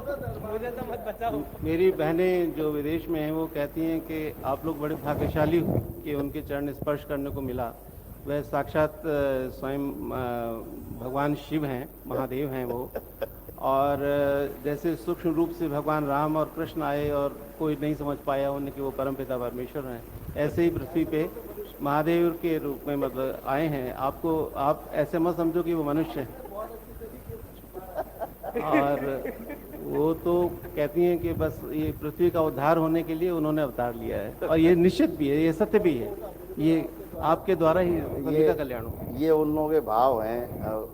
मुझे तो मत बचाओ। मेरी बहनें जो विदेश में हैं वो कहती हैं कि आप लोग बड़े भाग्यशाली हो कि उनके चरण स्पर्श करने को मिला। वह साक्षात स्वयं भगवान शिव हैं, महादेव हैं वो। और जैसे सूक्ष्म रूप से भगवान राम और कृष्ण आए और कोई नहीं समझ पाया उन्हें कि वो परमपिता परमेश्वर हैं, ऐसे ही पृथ्वी पे महादेव के रूप में मतलब आए हैं। आपको आप ऐसे मत समझो कि वो मनुष्य हैं। और वो तो कहती हैं कि बस ये पृथ्वी का उद्धार होने के लिए उन्होंने अवतार लिया है, और ये निश्चित भी है, ये सत्य भी है। ये आपके द्वारा ही पृथ्वी का कल्याण हो। ये उन लोगों के भाव हैं और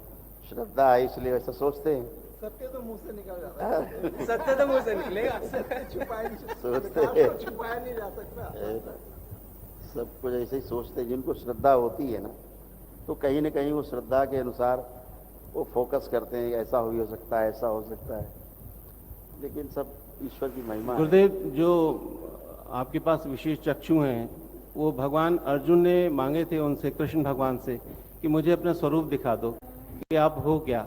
श्रद्धा है, इसलिए ऐसा सोचते हैं। सत्य तो मुंह से निकल जाता है। सत्य तो मुंह से निकलेगा। छुपाया नहीं सोचते हैं। छुपाया नहीं जा सकता। सब कुछ ऐसे ही सोचते हैं। जिनको श्रद्धा होती है ना, तो कहीं न कहीं वो श्रद्धा के अनुसार वो फोकस करते हैं, ऐसा भी हो सकता है, ऐसा हो सकता है। लेकिन सब ईश्वर की महिमा है। गुरुदेव, जो आपके पास विशेष चक्षु हैं, वो भगवान अर्जुन ने मांगे थे उनसे, कृष्ण भगवान से, कि मुझे अपना स्वरूप दिखा दो कि आप हो क्या।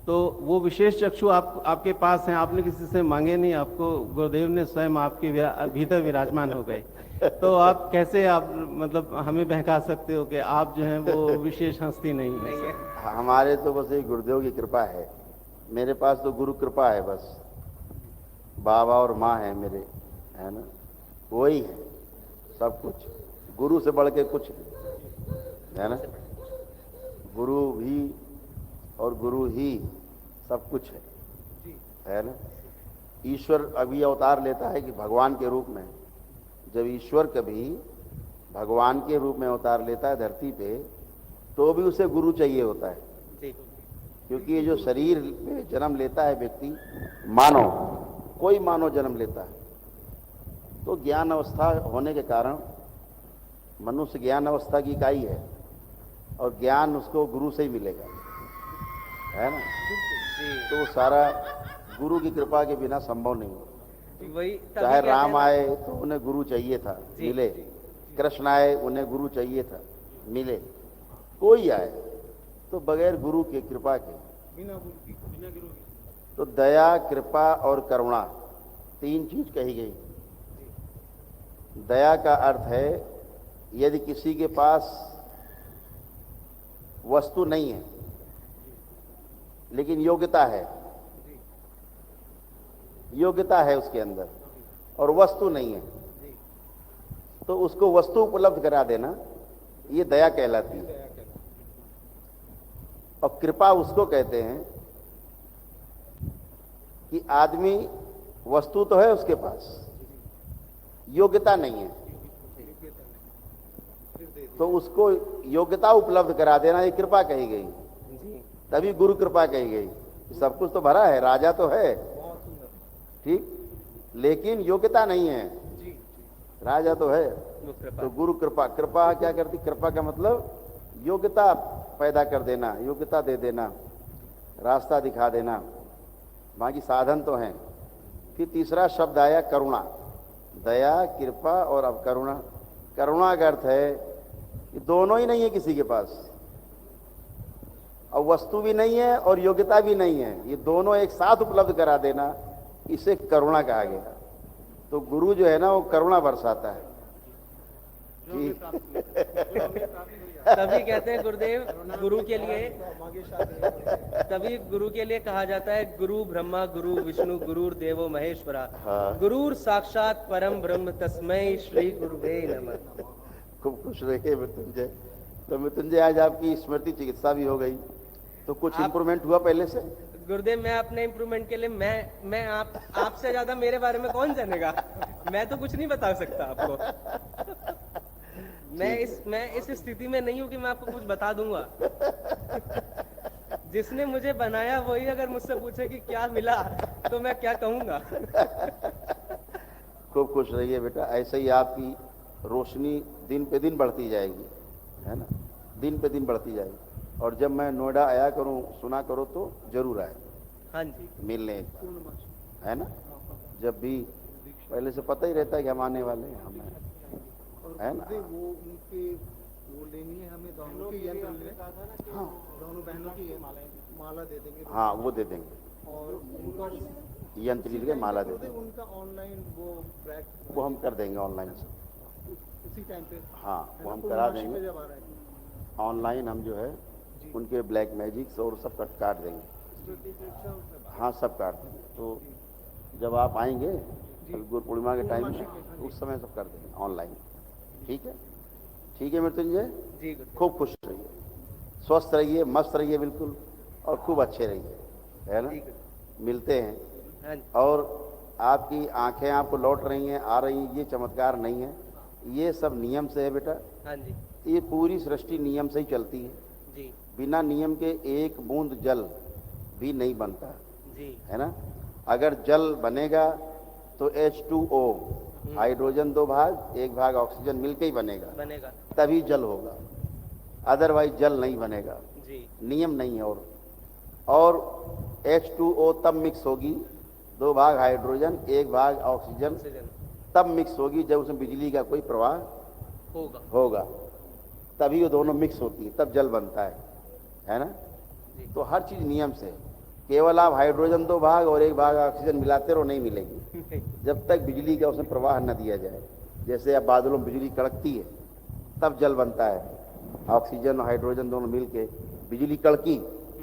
तो वो विशेष चक्षु आपके पास हैं, आपने किसी से मांगे नहीं, आपको गुरुदेव ने स्वयं आपके भीतर विराजमान हो गए। तो आप कैसे आप मतलब हमें बहका सकते हो कि आप जो हैं वो विशेष हस्ती नहीं है? हमारे तो बस एक गुरुदेव की कृपा है। मेरे पास तो गुरु कृपा है बस। बाबा और माँ है मेरे, है ना, वही है सब कुछ। गुरु से बढ़ के कुछ नहीं, है ना। गुरु भी और गुरु ही सब कुछ है ना। ईश्वर अभी अवतार लेता है कि भगवान के रूप में। जब ईश्वर कभी भगवान के रूप में अवतार लेता है धरती पे, तो भी उसे गुरु चाहिए होता है। क्योंकि ये जो शरीर में जन्म लेता है व्यक्ति, मानव, कोई मानव जन्म लेता है, तो ज्ञान अवस्था होने के कारण मनुष्य ज्ञान अवस्था की इकाई है, और ज्ञान उसको गुरु से ही मिलेगा, है ना। तो वो सारा गुरु की कृपा के बिना संभव नहीं हो। वही चाहे राम आए तो उन्हें गुरु चाहिए था, मिले। कृष्ण आए, उन्हें गुरु चाहिए था, मिले। कोई आए तो बगैर गुरु के, कृपा के, बिना गुरु की। तो दया, कृपा और करुणा, तीन चीज कही गई। दया का अर्थ है यदि किसी के पास वस्तु नहीं है लेकिन योग्यता है, योग्यता है उसके अंदर और वस्तु नहीं है, तो उसको वस्तु उपलब्ध करा देना, ये दया कहलाती है। और कृपा उसको कहते हैं कि आदमी वस्तु तो है उसके पास, योग्यता नहीं है, तो उसको योग्यता उपलब्ध करा देना, ये कृपा कही गई। तभी गुरु कृपा कही गई। सब कुछ तो भरा है, राजा तो है, ठीक, लेकिन योग्यता नहीं है। राजा तो है, तो गुरु कृपा। कृपा क्या करती? कृपा का मतलब योग्यता पैदा कर देना, योग्यता दे देना, रास्ता दिखा देना। बाकी साधन तो हैं। फिर तीसरा शब्द आया करुणा। दया, कृपा और अब करुणा। करुणा का अर्थ है कि दोनों ही नहीं है किसी के पास, और वस्तु भी नहीं है और योग्यता भी नहीं है, ये दोनों एक साथ उपलब्ध करा देना, इसे करुणा कहा गया। तो गुरु जो है ना, वो करुणा बरसाता है। तभी कहते हैं गुरुदेव, गुरु के लिए, तभी गुरु के लिए कहा जाता है गुरु ब्रह्मा गुरु विष्णु गुरुर देवो महेश्वरा। हाँ। गुरुर साक्षात परम ब्रह्म तस्मै श्री गुरुवे नमः। खूब खुश रहिए मृत्युंजय। तो मृत्युंजय, आज आपकी स्मृति चिकित्सा भी हो गई, तो कुछ इंप्रूवमेंट हुआ पहले से? गुरुदेव, मैं अपने इम्प्रूवमेंट के लिए मैं आपसे ज्यादा मेरे बारे में कौन जानेगा। मैं तो कुछ नहीं बता सकता आपको। मैं इस स्थिति में नहीं हूं कि मैं आपको कुछ बता दूंगा। जिसने मुझे बनाया वही अगर मुझसे पूछे कि क्या मिला, तो मैं क्या कहूंगा। खूब खुश रहिए बेटा, ऐसे ही आपकी रोशनी दिन पे दिन बढ़ती जाएगी, है ना, दिन पे दिन बढ़ती जाएगी। और जब मैं नोएडा आया करूं, सुना करो तो जरूर आए। हाँ जी, मिलने, है ना। जब भी पहले से पता ही रहता है कि हम आने वाले हैं, हमें, है ना। वो उनके वो लेनी है हमें, दोनों की यंत्र हाँ, दोनों बहनों की माला दे देंगे। हाँ, वो दे देंगे। और उनका यंत्र लील के माला दे गुरुदेव, देंगे। उनका ऑनलाइन वो हम कर देंगे ऑनलाइन से। उसी टाइम पे हाँ, वो हम करा पूर्णमासी देंगे पे जब आ रहा है ऑनलाइन। हम जो है उनके ब्लैक मैजिक्स और सब काट देंगे। हाँ, सब काट देंगे। तो जब आप आएंगे कल गुरु पूर्णिमा के टाइम में, उस समय सब कर देंगे ऑनलाइन। ठीक है, ठीक है मृत्युंजय, जी गुरुदेव। खूब खुश रहिए, स्वस्थ रहिए, मस्त रहिए बिल्कुल, और खूब अच्छे रहिए, है ना। जी गुरुदेव। मिलते हैं। हाँ जी। और आपकी आंखें आपको लौट रही हैं, आ रही हैं, ये चमत्कार नहीं है, ये सब नियम से है बेटा। हाँ जी। ये पूरी सृष्टि नियम से ही चलती है। जी बिना नियम के एक बूंद जल भी नहीं बनता, जी। है ना। अगर जल बनेगा तो H2O, हाइड्रोजन 2 भाग, 1 भाग ऑक्सीजन मिलके ही बनेगा, बनेगा। तभी जल होगा, अदरवाइज जल नहीं बनेगा। जी नियम नहीं है। और H2O तब मिक्स होगी, 2 भाग हाइड्रोजन 1 भाग ऑक्सीजन, ऑक्सीजन तब मिक्स होगी जब उसमें बिजली का कोई प्रवाह होगा, तभी वो दोनों मिक्स होती है, तब जल बनता है ना। जी। तो हर चीज नियम से। केवल आप हाइड्रोजन 2 भाग और 1 भाग ऑक्सीजन मिलाते रहो, नहीं मिलेगी जब तक बिजली का उसमें प्रवाह न दिया जाए। जैसे अब बादलों में बिजली कड़कती है, तब जल बनता है। ऑक्सीजन और हाइड्रोजन दोनों मिलके बिजली कड़की,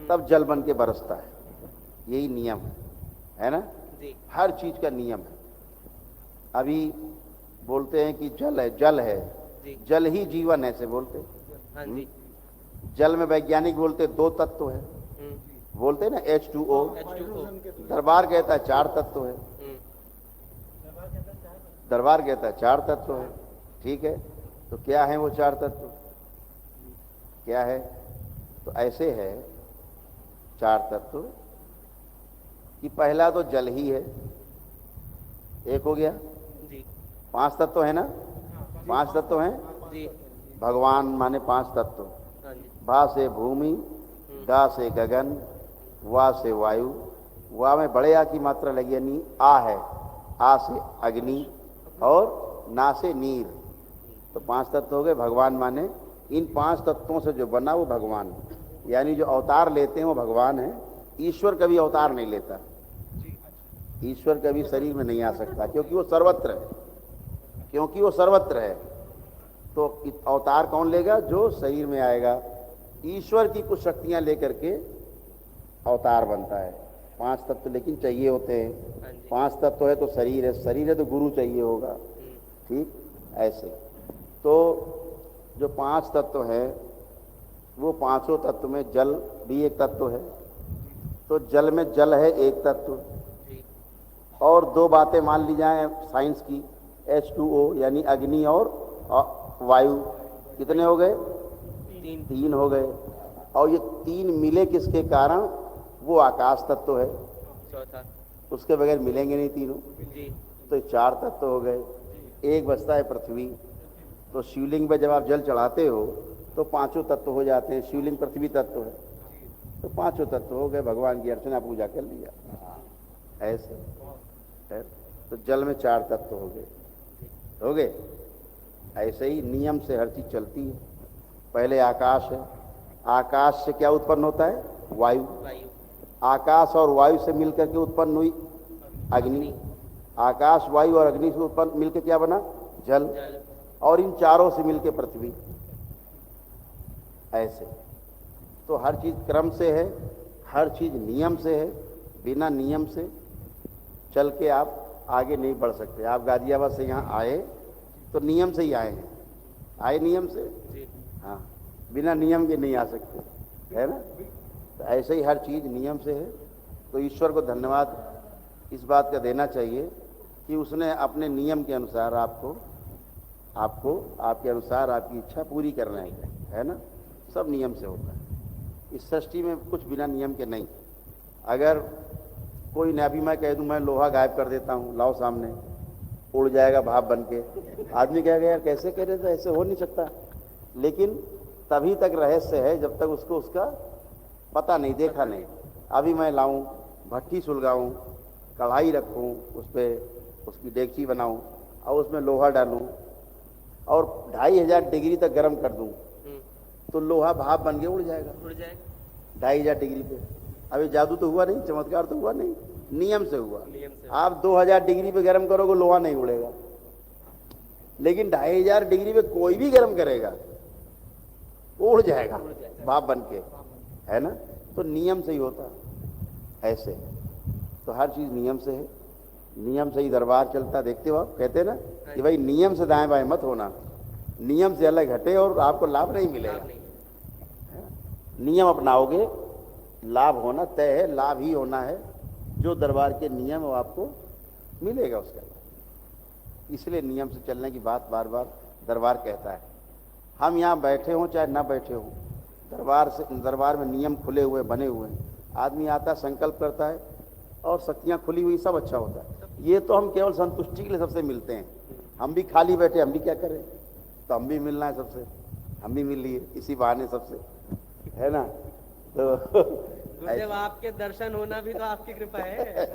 तब जल बन के बरसता है। यही नियम है ना। जी। हर चीज का नियम है। अभी बोलते हैं कि जल है, जल है, जी। जल ही जीवन है से बोलते। हाँ जी। जल में वैज्ञानिक बोलते 2 तत्व है, बोलते हैं ना H2O। H2O। दरबार कहता है 4 तत्व है, दरबार कहता है 4 तत्व है। ठीक है, तो क्या है वो 4 तत्व, क्या है? तो ऐसे है 4 तत्व कि पहला तो जल ही है, एक हो गया। जी 5 तत्व है ना, 5 तत्व हैं। जी। भगवान माने 5 तत्व। हाँ जी। भा से भूमि, गा से गगन, वा से वायु, वा में बड़े आ की मात्रा लगी यानी आ है, आ से अग्नि, और ना से नीर। तो 5 तत्व हो गए। भगवान माने इन 5 तत्वों से जो बना वो भगवान है, यानी जो अवतार लेते हैं वो भगवान है। ईश्वर कभी अवतार नहीं लेता, ईश्वर कभी शरीर में नहीं आ सकता, क्योंकि वो सर्वत्र है, क्योंकि वो सर्वत्र है। तो अवतार कौन लेगा? जो शरीर में आएगा। ईश्वर की कुछ शक्तियां लेकर के अवतार बनता है। 5 तत्व लेकिन चाहिए होते हैं। हाँ जी। 5 तत्व है तो शरीर है, शरीर है तो गुरु चाहिए होगा। ठीक, ऐसे। तो जो 5 तत्व है वो 5 तत्व में जल भी एक तत्व है। तो जल में जल है एक तत्व, जी। और 2 बातें मान ली जाएं साइंस की, H2O यानी अग्नि और वायु। कितने हो गए? 3 हो गए। और ये 3 मिले किसके कारण? वो आकाश तत्व है, चौथा। उसके बगैर मिलेंगे नहीं तीनों। जी। तो ये 4 तत्व हो गए। एक बचता है पृथ्वी। तो शिवलिंग पे जब आप जल चढ़ाते हो तो 5 तत्व हो जाते हैं। शिवलिंग पृथ्वी तत्व है, तो 5 तत्व हो गए। भगवान की अर्चना पूजा कर लिया, ऐसे है। तो जल में 4 तत्व हो गए। ऐसे ही नियम से हर चीज चलती है। पहले आकाश है, आकाश से क्या उत्पन्न होता है? वायु। वायु। आकाश और वायु से मिलकर के उत्पन्न हुई अग्नि। आकाश, वायु और अग्नि से उत्पन्न मिलकर क्या बना? जल। जल। और इन चारों से मिलकर पृथ्वी। ऐसे तो हर चीज क्रम से है, हर चीज नियम से है। बिना नियम से चल के आप आगे नहीं बढ़ सकते। आप गाजियाबाद से यहाँ आए तो नियम से ही आए हैं, आए नियम से। जी। हाँ, बिना नियम के नहीं आ सकते, है ना। तो ऐसे ही हर चीज नियम से है। तो ईश्वर को धन्यवाद इस बात का देना चाहिए कि उसने अपने नियम के अनुसार आपको आपके अनुसार आपकी इच्छा पूरी करना है ना। सब नियम से होता है। इस सृष्टि में कुछ बिना नियम के नहीं। अगर कोई ना भी मैं कह दूं मैं लोहा गायब कर देता हूं, लाओ सामने, उड़ जाएगा भाप बन के, आदमी कहेगा यार कैसे कह रहे थे, ऐसे हो नहीं सकता। लेकिन तभी तक रहस्य है जब तक उसको उसका पता नहीं, देखा नहीं। अभी मैं लाऊं, भट्टी सुलगाऊं, कढ़ाई रखूं, उस पर उसकी डेगची बनाऊं और उसमें लोहा डालूं और 2500 डिग्री तक गर्म कर दूं, तो लोहा भाप बन के उड़ जाएगा। 2500 डिग्री पे। अभी जादू तो हुआ नहीं, चमत्कार तो हुआ नहीं, नियम से हुआ। नियम से। आप 2000 डिग्री पे गर्म करोगे लोहा नहीं उड़ेगा, लेकिन 2500 डिग्री पे कोई भी गर्म करेगा वो उड़ जाएगा भाप बन के, है ना। तो नियम से ही होता है, ऐसे। तो हर चीज नियम से है, नियम से ही दरबार चलता। देखते हो आप, कहते हैं ना कि भाई नियम से दाएं बाएं मत होना, नियम से अलग हटे और आपको लाभ नहीं मिलेगा। लाभ नहीं। नियम अपनाओगे लाभ होना तय है, लाभ ही होना है। जो दरबार के नियम वो आपको मिलेगा उसका। इसलिए नियम से चलने की बात बार बार दरबार कहता है। हम यहाँ बैठे हों चाहे ना बैठे हों, दरबार में नियम खुले हुए बने हुए हैं। आदमी आता संकल्प करता है और शक्तियाँ खुली हुई, सब अच्छा होता है। ये तो हम केवल संतुष्टि के लिए सबसे मिलते हैं। हम भी खाली बैठे, हम भी क्या करें, तो हम भी मिलना है सबसे, हम भी मिल लिए इसी बहाने सबसे, है ना। तो गुरुदेव आपके दर्शन होना भी तो आपकी कृपा है।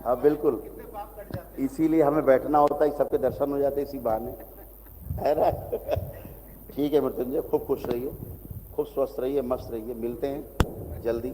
हाँ बिल्कुल, इसीलिए हमें बैठना होता है, सबके दर्शन हो जाते इसी बहाने, है ना। ठीक है मृत्युंजय, खूब खुश रहिए, खूब स्वस्थ रहिए, मस्त रहिए, मिलते हैं जल्दी।